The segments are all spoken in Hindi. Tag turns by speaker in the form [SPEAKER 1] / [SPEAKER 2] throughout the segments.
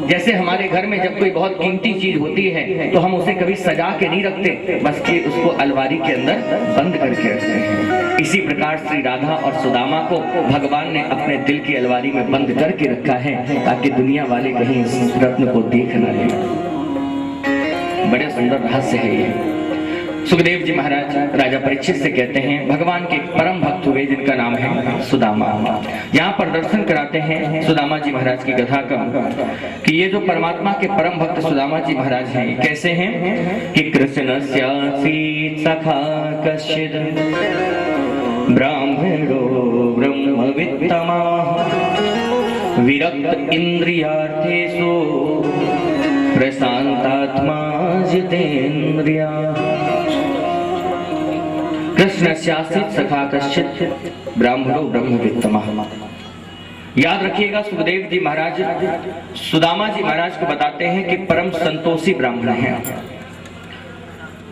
[SPEAKER 1] जैसे हमारे घर में जब कोई बहुत कीमती चीज होती है तो हम उसे कभी सजा के नहीं रखते, बस कि उसको अलमारी के अंदर बंद करके रखते हैं। इसी प्रकार श्री राधा और सुदामा को भगवान ने अपने दिल की अलमारी में बंद करके रखा है ताकि दुनिया वाले कहीं इस रत्न को देख न ले। बड़े सुंदर रहस्य है ये। सुखदेव जी महाराज राजा परीक्षित से कहते हैं, भगवान के परम भक्त हुए जिनका नाम है सुदामा। यहाँ पर दर्शन कराते हैं सुदामा जी महाराज की कथा का कि ये जो परमात्मा के परम भक्त सुदामा जी महाराज हैं कैसे हैं कि कृष्ण सखा कश्चिद ब्राह्मणो ब्रह्मवित्तमा विरक्त इंद्रियार्थेषु प्रशांतात्मा जितेन्द्रिया। कृष्ण सखा कश्चित ब्राह्मणो ब्रह्मवित्तमा। याद रखिएगा, सुखदेव जी महाराज सुदामा जी महाराज को बताते हैं कि परम संतोषी ब्राह्मण हैं।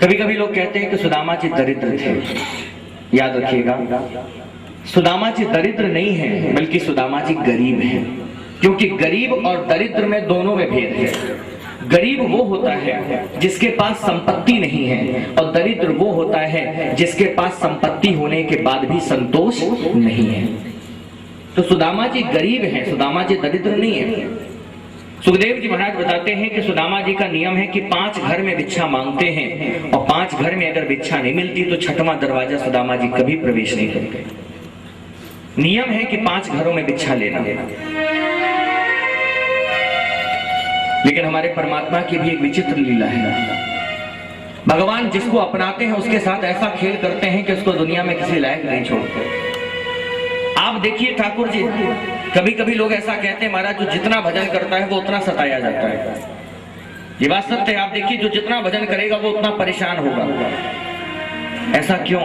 [SPEAKER 1] कभी कभी लोग कहते हैं कि सुदामा जी दरिद्र थे। याद रखिएगा, सुदामा जी दरिद्र नहीं है बल्कि सुदामा जी गरीब हैं, क्योंकि गरीब और दरिद्र में दोनों में भेद है। गरीब वो होता है जिसके पास संपत्ति नहीं है और दरिद्र वो होता है जिसके पास संपत्ति होने के बाद भी संतोष नहीं है। तो सुदामा जी गरीब हैं, सुदामा जी दरिद्र नहीं है। सुखदेव जी महाराज बताते हैं कि सुदामा जी का नियम है कि 5 घर में भिक्षा मांगते हैं और 5 घर में अगर भिक्षा नहीं मिलती तो 6वां दरवाजा सुदामा जी कभी प्रवेश नहीं करते। नियम है कि 5 घरों में भिक्षा लेना। लेकिन हमारे परमात्मा की भी एक विचित्र लीला है। भगवान जिसको अपनाते हैं उसके साथ ऐसा खेल करते हैं कि उसको दुनिया में किसी लायक नहीं छोड़ते। आप देखिए ठाकुर जी, कभी कभी लोग ऐसा कहते हैं महाराज जो जितना भजन करता है वो उतना सताया जाता है। ये बात सत्य है। आप देखिए जो जितना भजन करेगा वो उतना परेशान होगा। ऐसा क्यों?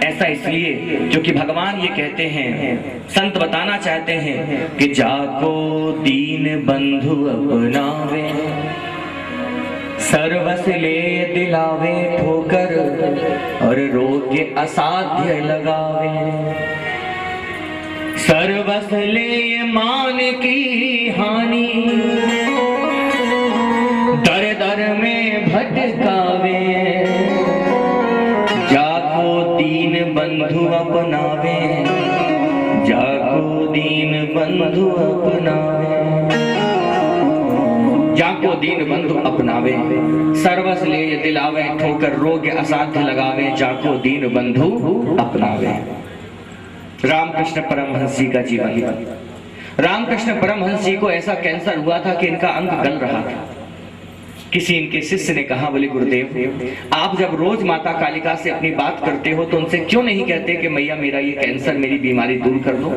[SPEAKER 1] ऐसा इसलिए क्योंकि भगवान ये कहते हैं, संत बताना चाहते हैं कि जाको दीन बंधु अपनावे सर्वस ले दिलावे ठोकर और रोग के असाध्य लगावे। सर्वस ले मान की हानि दर दर में भटकावे। बंधु अपनावे जाको दीन बंधु अपनावे। जाको दीन बंधु अपनावे सर्वस ले दिलावे ठोकर रोग असाध्य लगावे। जाको दीन बंधु अपनावे। रामकृष्ण परमहंस जी का जीवन। रामकृष्ण परमहंस जी को ऐसा कैंसर हुआ था कि इनका अंग गल रहा था। किसी इनके शिष्य ने कहा, बोले गुरुदेव आप जब रोज माता कालिका से अपनी बात करते हो तो उनसे क्यों नहीं कहते कि मैया मेरा ये कैंसर मेरी बीमारी दूर कर दो।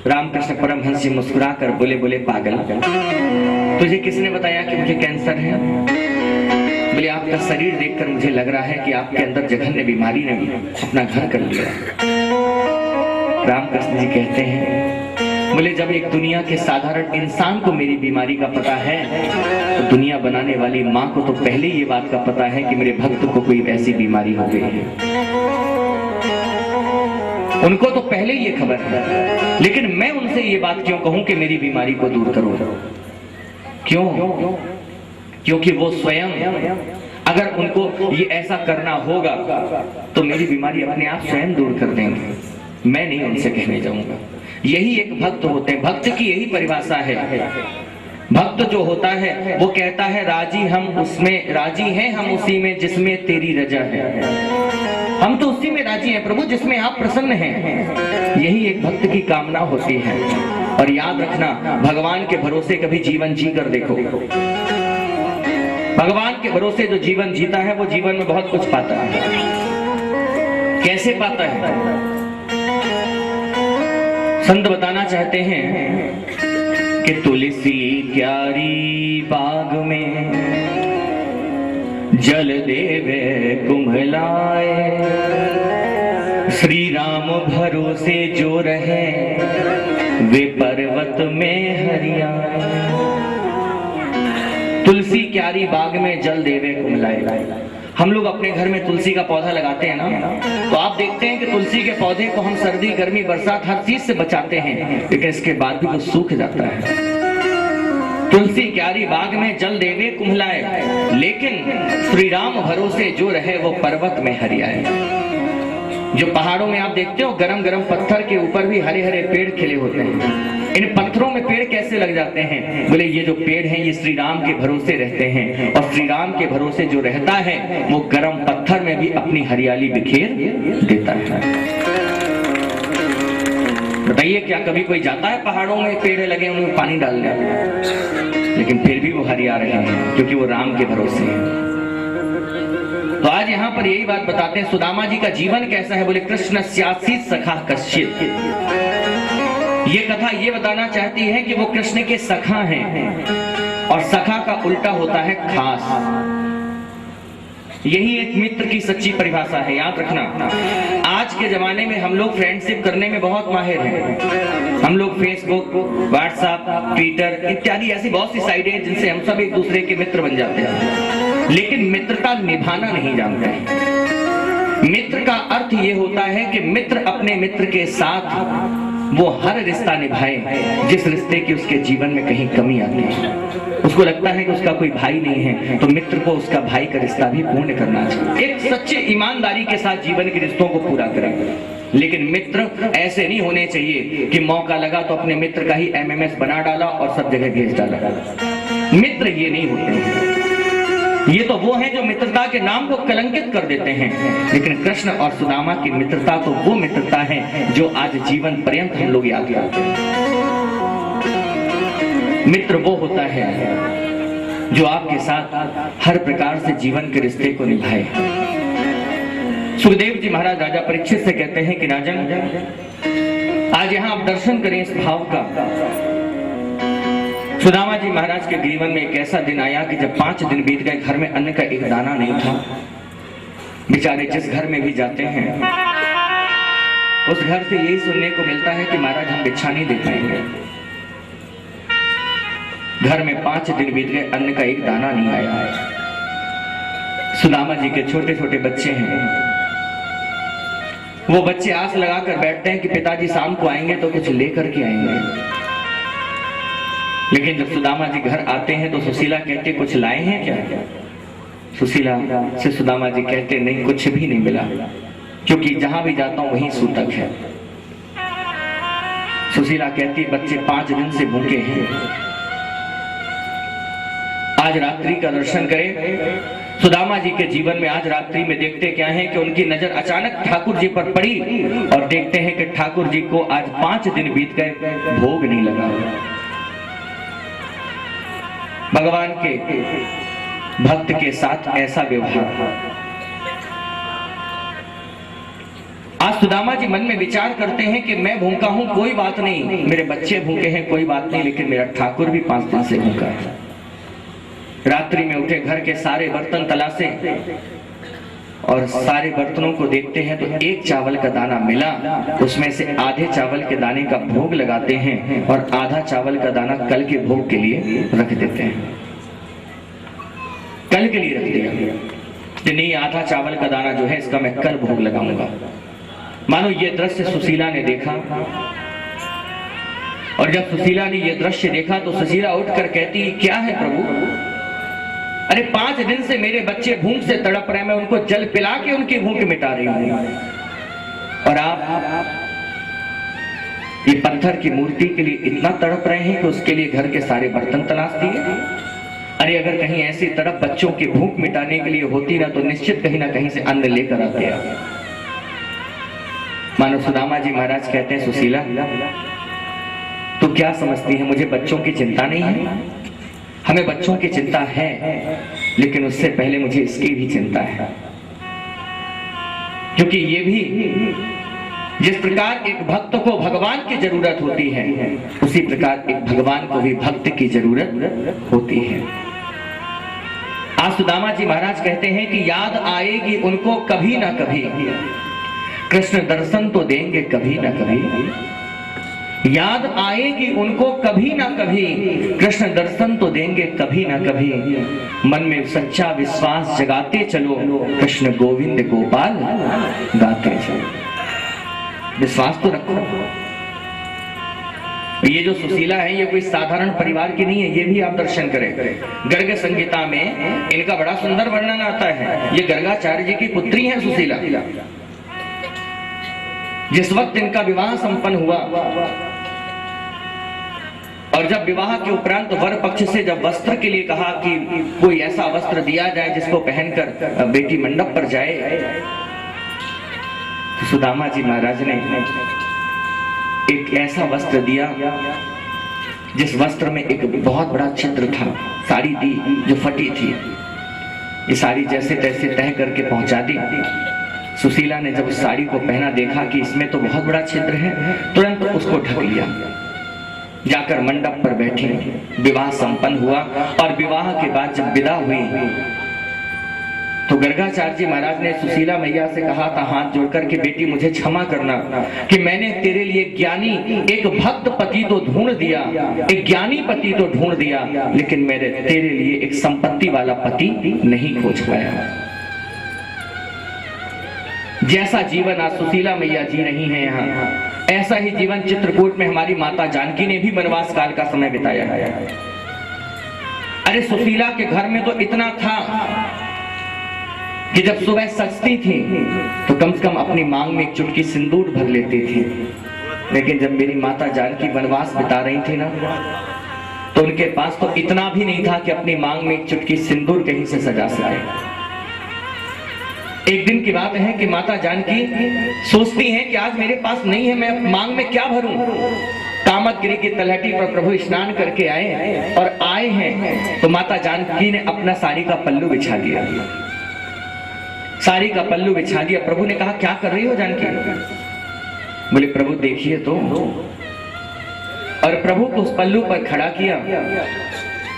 [SPEAKER 1] रामकृष्ण परमहंस जी मुस्कुरा कर बोले, बोले पागल तुझे किसने बताया कि मुझे कैंसर है? बोले आपका शरीर देखकर मुझे लग रहा है कि आपके अंदर जघन्य बीमारी ने अपना घर कर लिया। रामकृष्ण जी कहते हैं, बोले जब एक दुनिया के साधारण इंसान को मेरी बीमारी का पता है तो दुनिया बनाने वाली माँ को तो पहले ये बात का पता है कि मेरे भक्त को कोई ऐसी बीमारी हो गई है। उनको तो पहले ये खबर है, लेकिन मैं उनसे ये बात क्यों कहूं कि मेरी बीमारी को दूर करो? क्यों? क्योंकि वो स्वयं अगर उनको ये ऐसा करना होगा तो मेरी बीमारी अपने आप स्वयं दूर कर देंगे। मैं नहीं उनसे कहने जाऊंगा। यही एक भक्त होते हैं। भक्त की यही परिभाषा है। भक्त जो होता है वो कहता है राजी हम उसमें, राजी हैं हम उसी में जिसमें तेरी रजा है। हम तो उसी में राजी हैं प्रभु जिसमें आप प्रसन्न हैं। यही एक भक्त की कामना होती है। और याद रखना, भगवान के भरोसे कभी जीवन जी कर देखो। भगवान के भरोसे जो जीवन जीता है वो जीवन में बहुत कुछ पाता है। कैसे पाता है? संत बताना चाहते हैं कि तुलसी क्यारी बाग में जल देवे कुम्हलाए। श्री राम भरोसे जो रहे वे पर्वत में हरियाए। तुलसी क्यारी बाग में जल देवे कुम्हलाए। हम लोग अपने घर में तुलसी का पौधा लगाते हैं ना, तो आप देखते हैं कि तुलसी के पौधे को हम सर्दी गर्मी बरसात हर चीज से बचाते हैं, लेकिन इसके बाद भी वो सूख जाता है। तुलसी क्यारी बाग में जल देवे कुम्हलाए, लेकिन श्री राम भरोसे जो रहे वो पर्वत में हरियाए। जो पहाड़ों में आप देखते हो गरम गरम पत्थर के ऊपर भी हरे हरे पेड़ खिले होते हैं। इन पत्थरों में पेड़ कैसे लग जाते हैं? बोले ये जो पेड़ हैं ये श्री राम के भरोसे रहते हैं, और श्री राम के भरोसे जो रहता है वो गरम पत्थर में भी अपनी हरियाली बिखेर देता है। बताइए क्या कभी कोई जाता है पहाड़ों में पेड़ लगे उनमें पानी डाल दिया, लेकिन फिर भी वो हरिया रहे हैं क्योंकि वो राम के भरोसे हैं। तो आज यहाँ पर यही बात बताते हैं सुदामा जी का जीवन कैसा है। बोले कृष्ण स्यासी सखा कश्चित। ये कथा ये बताना चाहती है कि वो कृष्ण के सखा हैं, और सखा का उल्टा होता है खास। यही एक मित्र की सच्ची परिभाषा है, याद रखना। आज के जमाने में हम लोग फ्रेंडशिप करने में बहुत माहिर हैं। हम लोग फेसबुक, व्हाट्सएप, ट्विटर इत्यादि ऐसी बहुत सी साइटें हैं जिनसे हम सब एक दूसरे के मित्र बन जाते हैं, लेकिन मित्रता निभाना नहीं जानते हैं। मित्र का अर्थ ये होता है कि मित्र अपने मित्र के साथ वो हर रिश्ता निभाए जिस रिश्ते की उसके जीवन में कहीं कमी आती है। उसको लगता है कि उसका कोई भाई नहीं है, तो मित्र को उसका भाई का रिश्ता भी पूर्ण करना चाहिए। एक सच्चे ईमानदारी के साथ जीवन के रिश्तों को पूरा करें। लेकिन मित्र ऐसे नहीं होने चाहिए कि मौका लगा तो अपने मित्र का ही MMS बना डाला और सब जगह भेज डाला। मित्र ये नहीं होते हैं। ये तो वो हैं जो मित्रता के नाम को कलंकित कर देते हैं। लेकिन कृष्ण और सुदामा की मित्रता तो वो मित्रता है जो आज जीवन पर्यंत हम लोग याद करते हैं। मित्र वो होता है जो आपके साथ हर प्रकार से जीवन के रिश्ते को निभाए। सुखदेव जी महाराज राजा परीक्षित से कहते हैं कि राजन, आज यहाँ आप दर्शन करें इस भाव का। सुदामा जी महाराज के जीवन में एक ऐसा दिन आया कि जब 5 दिन बीत गए, घर में अन्न का एक दाना नहीं था। बेचारे जिस घर में भी जाते हैं उस घर से यही सुनने को मिलता है कि महाराज हम भिक्षा नहीं दे पाएंगे। घर में 5 दिन बीत गए, अन्न का एक दाना नहीं आया। सुदामा जी के छोटे छोटे बच्चे हैं। वो बच्चे आस लगाकर बैठते हैं कि पिताजी शाम को आएंगे तो कुछ लेकर के आएंगे। लेकिन जब सुदामा जी घर आते हैं तो सुशीला कहते कुछ लाए हैं क्या? सुशीला से सुदामा जी कहते नहीं, कुछ भी नहीं मिला, क्योंकि जहां भी जाता हूं वहीं सूतक है। सुशीला कहती बच्चे 5 दिन से भूखे हैं, आज रात्रि का दर्शन करें। सुदामा जी के जीवन में आज रात्रि में देखते क्या है कि उनकी नजर अचानक ठाकुर जी पर पड़ी, और देखते हैं कि ठाकुर जी को आज 5 दिन बीत गए, भोग नहीं लगा। भगवान के भक्त के साथ ऐसा व्यवहार। आज सुदामा जी मन में विचार करते हैं कि मैं भूखा हूं कोई बात नहीं, मेरे बच्चे भूखे हैं कोई बात नहीं, लेकिन मेरा ठाकुर भी 5 दिन से भूखा है। रात्रि में उठे, घर के सारे बर्तन तलाशे और सारे बर्तनों को देखते हैं तो एक चावल का दाना मिला। उसमें से आधे चावल के दाने का भोग लगाते हैं और आधा चावल का दाना कल के भोग के लिए रख देते हैं। कल के लिए रख दिया कि नहीं, आधा चावल का दाना जो है इसका मैं कल भोग लगाऊंगा। मानो ये दृश्य सुशीला ने देखा, और जब सुशीला ने ये दृश्य देखा तो सुशीला उठकर कहती क्या है प्रभु, अरे 5 दिन से मेरे बच्चे भूख से तड़प रहे हैं, मैं उनको जल पिला के उनकी भूख मिटा रही हूं, और आप ये पत्थर की मूर्ति के लिए इतना तड़प रहे हैं कि उसके लिए घर के सारे बर्तन तलाश दिए। अरे अगर कहीं ऐसी तड़प बच्चों की भूख मिटाने के लिए होती ना तो निश्चित कहीं ना कहीं से अन्न लेकर आते। मानो सुदामा जी महाराज कहते हैं सुशीला तो क्या समझती है, मुझे बच्चों की चिंता नहीं है? हमें बच्चों की चिंता है, लेकिन उससे पहले मुझे इसकी भी चिंता है, क्योंकि ये भी जिस प्रकार एक भक्त को भगवान की जरूरत होती है, उसी प्रकार एक भगवान को भी भक्त की जरूरत होती है। आज सुदामा जी महाराज कहते हैं कि याद आएगी उनको कभी ना कभी, कृष्ण दर्शन तो देंगे कभी ना कभी। याद आएगी उनको कभी ना कभी, कृष्ण दर्शन तो देंगे कभी ना कभी। मन में सच्चा विश्वास जगाते चलो, कृष्ण गोविंद गोपाल गाते चलो। विश्वास तो रखो। ये जो सुशीला है ये कोई साधारण परिवार की नहीं है, ये भी आप दर्शन करें। गर्ग संगीता में इनका बड़ा सुंदर वर्णन आता है। ये गर्गाचार्य जी की पुत्री है सुशीला। जिस वक्त इनका विवाह संपन्न हुआ और जब विवाह के उपरांत वर पक्ष से जब वस्त्र के लिए कहा कि कोई ऐसा वस्त्र दिया जाए जिसको पहनकर बेटी मंडप पर जाए, तो सुदामा जी महाराज ने एक ऐसा वस्त्र दिया जिस वस्त्र में एक बहुत बड़ा छिद्र था। साड़ी दी जो फटी थी, ये साड़ी जैसे तैसे तह करके पहुंचा दी। सुशीला ने जब साड़ी को पहना, देखा कि इसमें तो बहुत बड़ा छिद्र है, तुरंत उसको ढक लिया। जाकर मंडप पर बैठी, विवाह संपन्न हुआ और विवाह के बाद जब विदा हुई तो गर्गाचार्य जी महाराज ने सुशीला मैया से कहा था हाथ जोड़कर कि बेटी मुझे क्षमा करना कि मैंने तेरे लिए ज्ञानी एक भक्त पति तो ढूंढ दिया, एक ज्ञानी पति तो ढूंढ दिया, लेकिन मेरे तेरे लिए एक संपत्ति वाला पति नहीं खोज पाया। जैसा जीवन आज सुशीला मैया जी रही हैं यहाँ, ऐसा ही जीवन चित्रकूट में हमारी माता जानकी ने भी वनवास काल का समय बिताया है। अरे सुशीला के घर में तो इतना था कि जब सुबह सजती थी तो कम से कम अपनी मांग में एक चुटकी सिंदूर भर लेती थी, लेकिन जब मेरी माता जानकी वनवास बिता रही थी ना, तो उनके पास तो इतना भी नहीं था कि अपनी मांग में एक चुटकी सिंदूर कहीं से सजा सके। एक दिन की बात है कि माता जानकी सोचती हैं कि आज मेरे पास नहीं है, मैं मांग में क्या भरूं। कामतगिरी की तलहटी पर प्रभु स्नान करके आए और आए हैं तो माता जानकी ने अपना साड़ी का पल्लू बिछा दिया। साड़ी का पल्लू बिछा दिया। प्रभु ने कहा क्या कर रही हो जानकी? बोले प्रभु देखिए तो। और प्रभु को उस पल्लू पर खड़ा किया,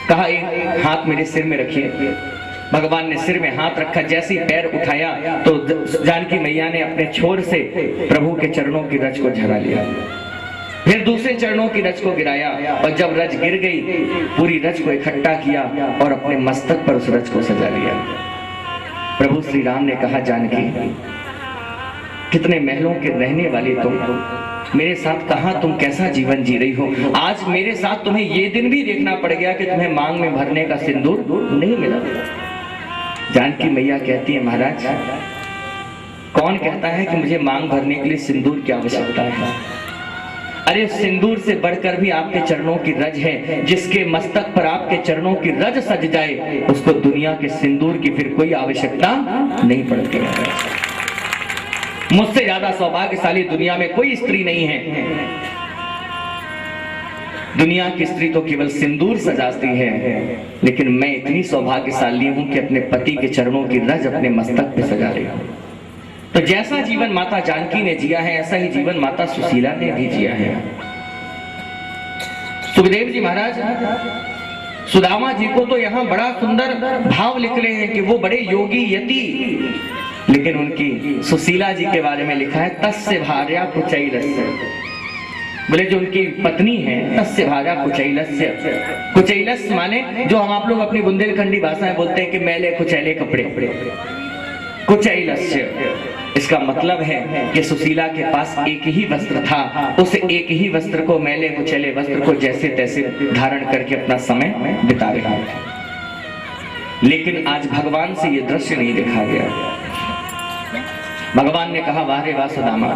[SPEAKER 1] कहा एक हाथ मेरे सिर में रखिए। भगवान ने सिर में हाथ रखा, जैसे ही पैर उठाया तो जानकी मैया ने अपने छोर से प्रभु के चरणों की रज को झरा लिया, फिर दूसरे चरणों की रज को गिराया और जब रज गिर गई पूरी रज को इकट्ठा किया और अपने मस्तक पर उस रज को सजा लिया। प्रभु श्री राम ने कहा जानकी कितने महलों के रहने वाली तुम, मेरे साथ कहां तुम कैसा जीवन जी रही हो। आज मेरे साथ तुम्हें ये दिन भी देखना पड़ गया कि तुम्हें मांग में भरने का सिंदूर नहीं मिला। जानकी मैया कहती है महाराज कौन कहता है कि मुझे मांग भरने के लिए सिंदूर की आवश्यकता है। अरे सिंदूर से बढ़कर भी आपके चरणों की रज है, जिसके मस्तक पर आपके चरणों की रज सज जाए उसको दुनिया के सिंदूर की फिर कोई आवश्यकता नहीं पड़ती। मुझसे ज्यादा सौभाग्यशाली दुनिया में कोई स्त्री नहीं है। दुनिया की स्त्री तो केवल सिंदूर सजाती है, लेकिन मैं इतनी सौभाग्यशाली हूं कि अपने पति के चरणों की रज अपने मस्तक पे सजा रही हूं। तो जैसा जीवन माता जानकी ने जिया है ऐसा ही जीवन माता सुशीला ने भी जिया है। सुखदेव जी महाराज सुदामा जी को तो यहाँ बड़ा सुंदर भाव लिख रहे हैं कि वो बड़े योगी यति, लेकिन उनकी सुशीला जी के बारे में लिखा है तस्य भार्या कुचैलस्य। बोले जो उनकी पत्नी है तस्य भार्या कुचैलस्य। कुचैलस्य माने जो हम आप लोग अपनी बुंदेलखंडी भाषा में बोलते हैं कि मैले कुचैले कपड़े। कुचैलस्य इसका मतलब है कि सुशीला के पास एक ही वस्त्र था, उस एक ही वस्त्र को मैले कुचैले वस्त्र को जैसे तैसे धारण करके अपना समय बिता रहा था। लेकिन आज भगवान से ये दृश्य नहीं देखा गया। भगवान ने कहा वाह रे वाह सुदामा,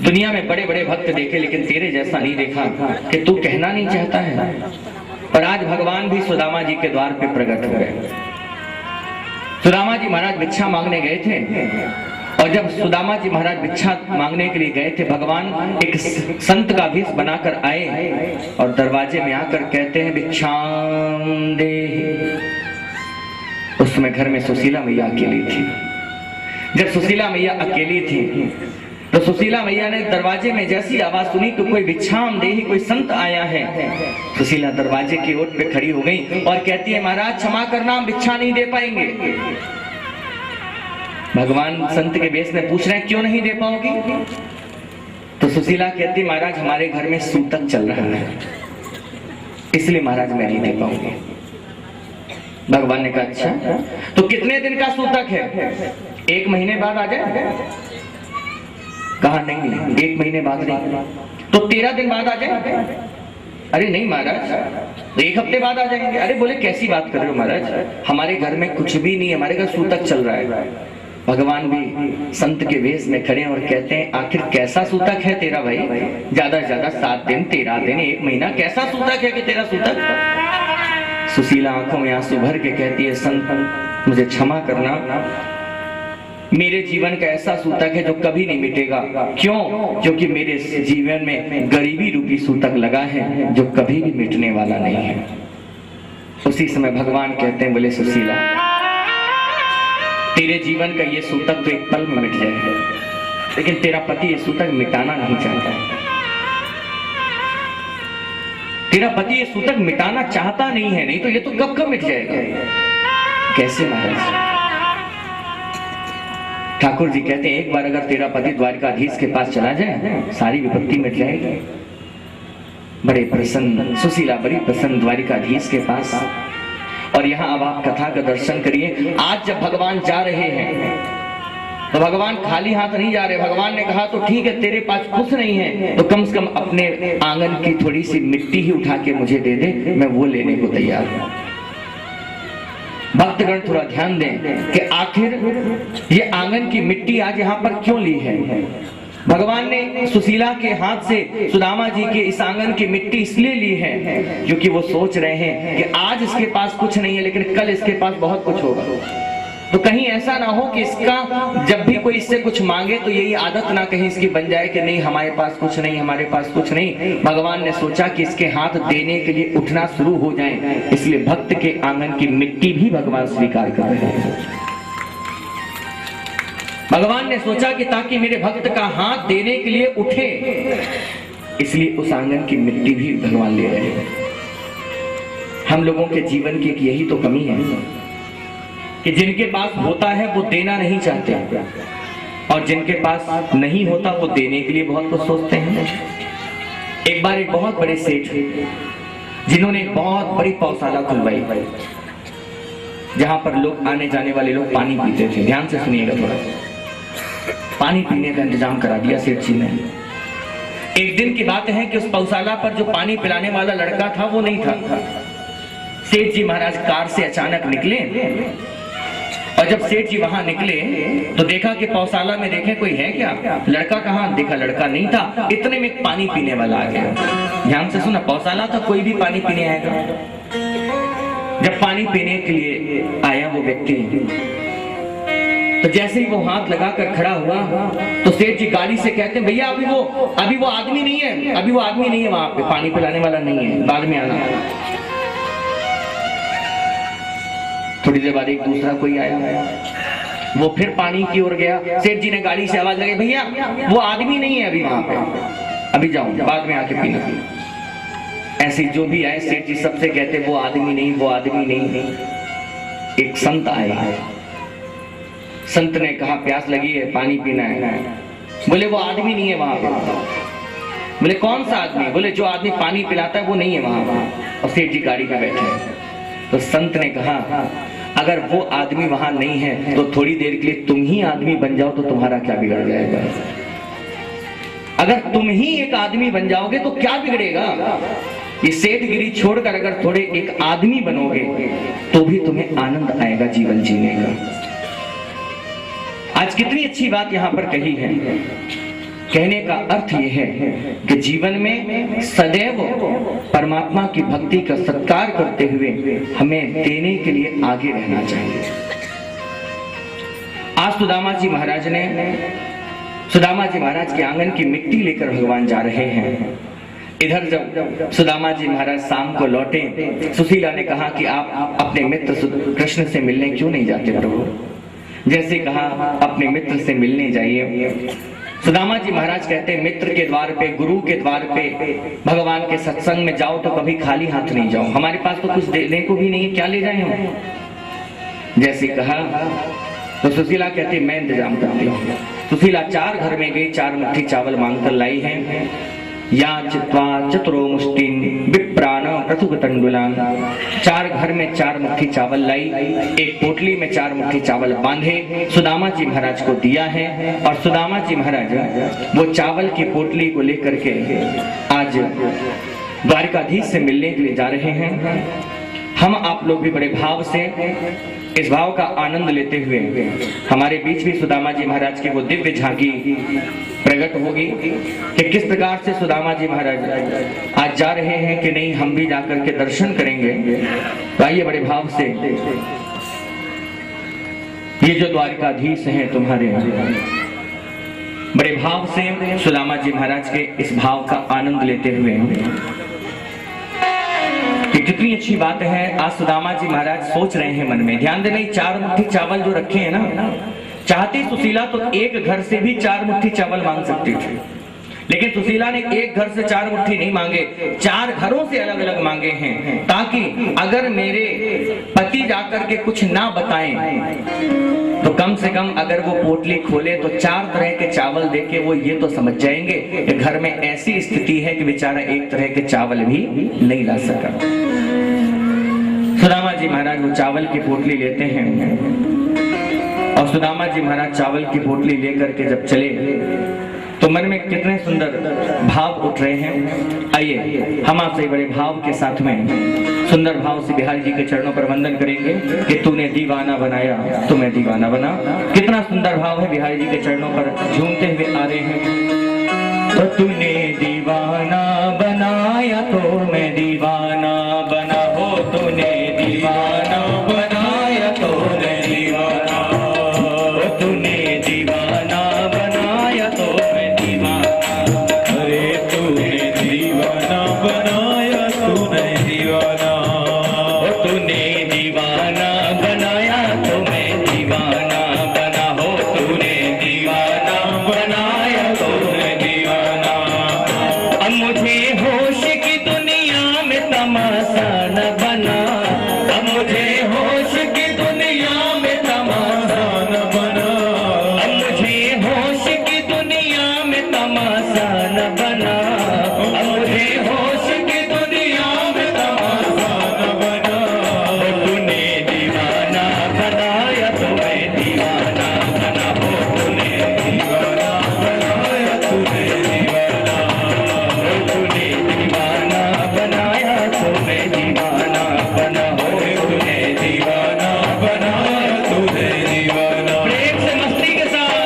[SPEAKER 1] दुनिया में बड़े बड़े भक्त देखे लेकिन तेरे जैसा नहीं देखा कि तू कहना नहीं चाहता है। पर आज भगवान भी सुदामा जी के द्वार पे प्रकट हो गए। सुदामा जी महाराज भिक्षा मांगने गए थे और जब सुदामा जी महाराज भिक्षा मांगने के लिए गए थे भगवान एक संत का भेष बनाकर आए और दरवाजे में आकर कहते हैं भिक्षाम देहि। उस समय घर में सुशीला मैया अकेली थी। जब सुशीला मैया अकेली थी तो सुशीला मैया ने दरवाजे में जैसी आवाज सुनी कि कोई भिक्षाम देहि, कोई संत आया है। सुशीला दरवाजे की ओट पे खड़ी हो गई और कहती है महाराज क्षमा करना, हम भिक्षा नहीं दे पाएंगे। भगवान संत के वेश में पूछ रहे हैं क्यों नहीं दे पाओगी? तो सुशीला कहती महाराज हमारे घर में सूतक चल रहा है, इसलिए महाराज मैं नहीं दे पाऊंगी। भगवान ने कहा अच्छा तो कितने दिन का सूतक है? 1 महीने बाद आ जाए? कहा नहीं 1 महीने बाद नहीं तो 13 दिन बाद आ जाए? अरे नहीं महाराज, 1 हफ्ते बाद आ जाएंगे। अरे बोले कैसी बात कर रहे हो महाराज, हमारे घर में कुछ भी नहीं है, हमारे घर सूतक चल रहा है। भगवान भी संत के वेश में खड़े और कहते हैं आखिर कैसा सूतक है तेरा भाई, ज्यादा से ज्यादा 7 दिन 13 दिन 1 महीना, कैसा सूतक है कि तेरा सूतक। सुशीला आंखों में आंसू भर के कहती है संत मुझे क्षमा करना, मेरे जीवन का ऐसा सूतक है जो कभी नहीं मिटेगा। क्यों? क्योंकि मेरे जीवन में गरीबी रूपी सूतक लगा है जो कभी भी मिटने वाला नहीं है। उसी समय भगवान कहते हैं बोले सुशीला तेरे जीवन का ये सूतक तो एक पल में मिट जाएगा, लेकिन तेरा पति ये सूतक मिटाना नहीं चाहता है। तेरा पति ये सूतक मिटाना चाहता नहीं है, नहीं तो ये तो कब कब मिट जाएगा। कैसे महाराज? ठाकुर जी कहते हैं एक बार अगर तेरा पति द्वारकाधीश के पास चला जाए सारी विपत्ति मिट जाएगी। बड़े प्रसन्न सुशीला बड़ी प्रसन्न द्वारकाधीश के पास। और यहाँ अब आप कथा का दर्शन करिए। आज जब भगवान जा रहे हैं तो भगवान खाली हाथ नहीं जा रहे। भगवान ने कहा तो ठीक है तेरे पास कुछ नहीं है तो कम से कम अपने आंगन की थोड़ी सी मिट्टी ही उठा के मुझे दे दे, मैं वो लेने को तैयार हूं। भक्तगण थोड़ा ध्यान दें कि आखिर ये आंगन की मिट्टी आज यहाँ पर क्यों ली है। भगवान ने सुशीला के हाथ से सुदामा जी के इस आंगन की मिट्टी इसलिए ली है क्योंकि वो सोच रहे हैं कि आज इसके पास कुछ नहीं है लेकिन कल इसके पास बहुत कुछ होगा। तो कहीं ऐसा ना हो कि इसका जब भी कोई इससे कुछ मांगे तो यही आदत ना कहीं इसकी बन जाए कि नहीं हमारे पास कुछ नहीं, हमारे पास कुछ नहीं। भगवान ने सोचा कि इसके हाथ देने के लिए उठना शुरू हो जाए, इसलिए भक्त के आंगन की मिट्टी भी भगवान स्वीकार कर रहे हैं। भगवान ने सोचा कि ताकि मेरे भक्त का हाथ देने के लिए उठे, इसलिए उस आंगन की मिट्टी भी भगवान ले रहे हैं। हम लोगों के जीवन की यही तो कमी है कि जिनके पास होता है वो देना नहीं चाहते और जिनके पास नहीं होता वो देने के लिए बहुत कुछ सोचते हैं। एक बार एक बहुत बड़े सेठ जिन्होंने एक बहुत बड़ी पौशाला खुलवाई जहां पर लोग आने जाने वाले लोग पानी पीते थे। ध्यान से सुनिएगा, थोड़ा पानी पीने का इंतजाम करा दिया सेठ जी ने। एक दिन की बात है कि उस पौशाला पर जो पानी पिलाने वाला लड़का था वो नहीं था। सेठ जी महाराज कार से अचानक निकले और जब सेठ जी वहां निकले तो देखा कि पौशाला में देखे कोई है क्या, लड़का कहाँ, देखा लड़का नहीं था। इतने में पानी पीने वाला आ गया। ध्यान से सुना, पौशाला तो कोई भी पानी पीने आएगा। जब पानी पीने के लिए आया वो व्यक्ति तो जैसे ही वो हाथ लगाकर खड़ा हुआ तो सेठ जी गाड़ी से कहते हैं भैया अभी वो आदमी नहीं है, अभी वो आदमी नहीं है, वहां पे पानी पिलाने वाला नहीं है, बाद में आना। थोड़ी देर बाद एक दूसरा कोई आया, वो फिर पानी की ओर गया। सेठ जी ने गाड़ी से आवाज लगाई भैया वो आदमी नहीं है अभी वहां पे, अभी जाओ बाद में आके पीना। ऐसे जो भी आए सेठ जी सबसे कहते वो आदमी नहीं, वो आदमी नहीं। एक संत आए, संत ने कहा प्यास लगी है पानी पीना है। बोले वो आदमी नहीं है वहां पे। बोले कौन सा आदमी? बोले जो आदमी पानी पिलाता है वो नहीं है वहां। और सेठ जी गाड़ी में बैठे। तो संत ने कहा अगर वो आदमी वहां नहीं है तो थोड़ी देर के लिए तुम ही आदमी बन जाओ तो तुम्हारा क्या बिगड़ जाएगा? अगर तुम ही एक आदमी बन जाओगे तो क्या बिगड़ेगा? ये सेठगिरी छोड़कर अगर थोड़े एक आदमी बनोगे तो भी तुम्हें आनंद आएगा जीवन जीने का। आज कितनी अच्छी बात यहां पर कही है। कहने का अर्थ यह है कि जीवन में सदैव परमात्मा की भक्ति का सत्कार करते हुए हमें देने के लिए आगे रहना चाहिए। आज सुदामा जी महाराज के आंगन की मिट्टी लेकर भगवान जा रहे हैं। इधर जब सुदामा जी महाराज शाम को लौटे, सुशीला ने कहा कि आप अपने मित्र कृष्ण से मिलने क्यों नहीं जाते प्रभु? जैसे कहा अपने मित्र से मिलने जाइए। सुदामा जी महाराज कहते हैं मित्र के द्वार पे, गुरु के द्वार पे, भगवान के सत्संग में जाओ तो कभी खाली हाथ नहीं जाओ। हमारे पास तो कुछ देने को भी नहीं है, क्या ले जाए हम? जैसे कहा तो सुशीला कहते मैं इंतजाम करती हूँ। सुशीला 4 घर में गई, 4 मुट्ठी चावल मांगकर लाई है। या चित्वा चतुरो मुष्टिन विप्राण पृथुकतंडुलान। 4 घर में 4 मुट्ठी चावल लाई, एक पोटली में 4 मुट्ठी चावल बांधे सुदामा जी महाराज को दिया है। और सुदामा जी महाराज वो चावल की पोटली को लेकर के आज द्वारिकाधीश से मिलने के लिए जा रहे हैं। हम आप लोग भी बड़े भाव से इस भाव का आनंद लेते हुए हमारे बीच भी सुदामा जी महाराज की वो दिव्य झांकी प्रकट होगी कि किस प्रकार से सुदामा जी महाराज आज जा रहे हैं कि नहीं, हम भी जाकर के दर्शन करेंगे। तो आइए बड़े भाव से ये जो द्वारिकाधीश हैं तुम्हारे, बड़े भाव से सुदामा जी महाराज के इस भाव का आनंद लेते हुए कि कितनी अच्छी बात है। आज सुदामा जी महाराज सोच रहे हैं मन में, ध्यान देना, 4 मुट्ठी चावल जो रखे हैं ना, चाहती सुशीला तो एक घर से भी 4 मुट्ठी चावल मांग सकती थी, लेकिन सुशीला ने एक घर से 4 मुट्ठी नहीं मांगे, 4 घरों से अलग अलग मांगे हैं, ताकि अगर मेरे पति जाकर के कुछ ना बताएं तो कम से कम अगर वो पोटली खोले तो 4 तरह के चावल देके वो ये तो समझ जाएंगे कि घर में ऐसी स्थिति है कि बेचारा एक तरह के चावल भी नहीं ला सका। सुदामा जी महाराज वो चावल की पोटली लेते हैं और सुदामा जी महाराज चावल की पोटली लेकर के जब चले तो मन में कितने सुंदर भाव उठ रहे हैं। आइए हम आपसे बड़े भाव के साथ में सुंदर भाव से बिहारी जी के चरणों पर वंदन करेंगे कि तूने दीवाना बनाया तो मैं दीवाना बना। कितना सुंदर भाव है, बिहारी जी के चरणों पर झूमते हुए आ रहे हैं। तो तूने दीवाना बनाया तो मैं दीवाना बना, हो तूने दीवाना बनाया तो मैं दीवाना, हो तूने दीवाना बनाया तो मैं दीवाना, अरे तूने दीवाना बनाया तो मैं दीवाना, हो तूने दीवाना बनाया तो मैं दीवाना बना, हो तूने दीवाना बनाया तो मैं दीवाना। अब मुझे होश की दुनिया में तमाशा न बना, अब मुझे होश की दुनिया में तमाशा न बना, अब मुझे होश की दुनिया में तमाशा न बना, अब मुझे होश की दुनिया में तमाशा न बना, हो तूने दीवाना बनाया तो मैं दीवाना बना, हो तूने दीवाना बनाया तो मैं दीवाना, हो तूने दीवाना बनाया तो मैं दीवाना बना, हो तूने दीवाना बनाया तो मैं दीवाना। प्रेम से मस्ती के साथ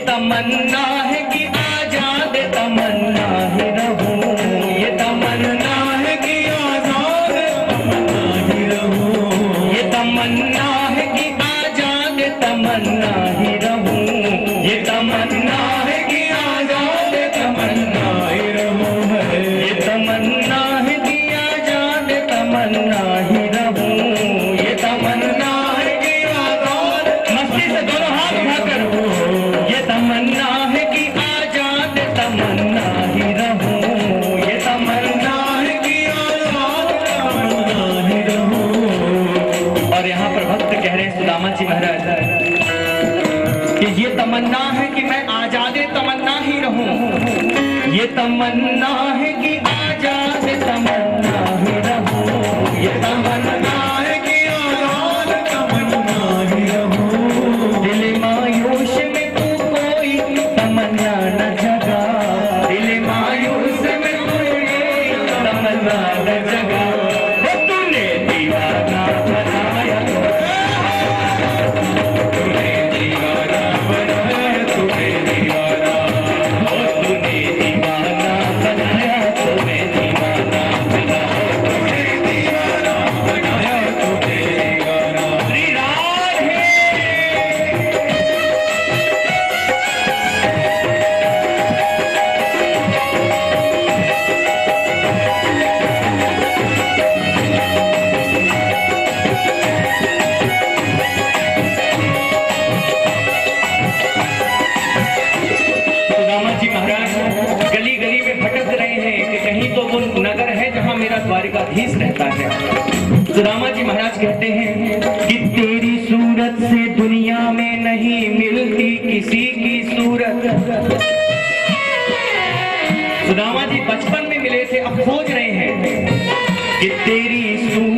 [SPEAKER 1] तमन्ना है कि आजाद तमन्ना ही रहूं, ये तमन्ना है कि आजाद तमन्ना ही रहूं, ये तमन्ना है कि आजाद तमन्ना ही रहूं, ये तमन्ना है कि आजाद तमन्ना ही रहूं, ये तमन्ना है कि आजाद तमन्ना ही रहूं, ये तमन्ना है कि आजाद, मस्ती से दोनों हाथ उठाकर, ये तमन्ना है कि आजाद तमन्ना ही रहूं, ये तमन्ना है कि आजाद तमन्ना ही रहूं। और यहाँ पर भक्त कह रहे हैं सुदामा जी महाराज कि ये तमन्ना है कि मैं आजाद तमन्ना ही रहूं, ये तमन्ना है कि आजाद तमन्ना ही रहूं, ये तमन्ना है कि आजाद तमन्ना ही रहूं। दिल मायूस में तू कोई तमन्ना न जगा, दिल मायूस में कोई तमन्ना न जगा, वो तूने दीवाना बनाया, तूने दीवाना बनाया, तूने दीवाना, वो तूने दीवाना बनाया, तूने द्वाराधीश रहता है। सुदामा जी महाराज कहते हैं कि तेरी सूरत से दुनिया में नहीं मिलती किसी की सूरत। सुदामा जी बचपन में मिले थे, अब खोज रहे हैं कि तेरी सूरत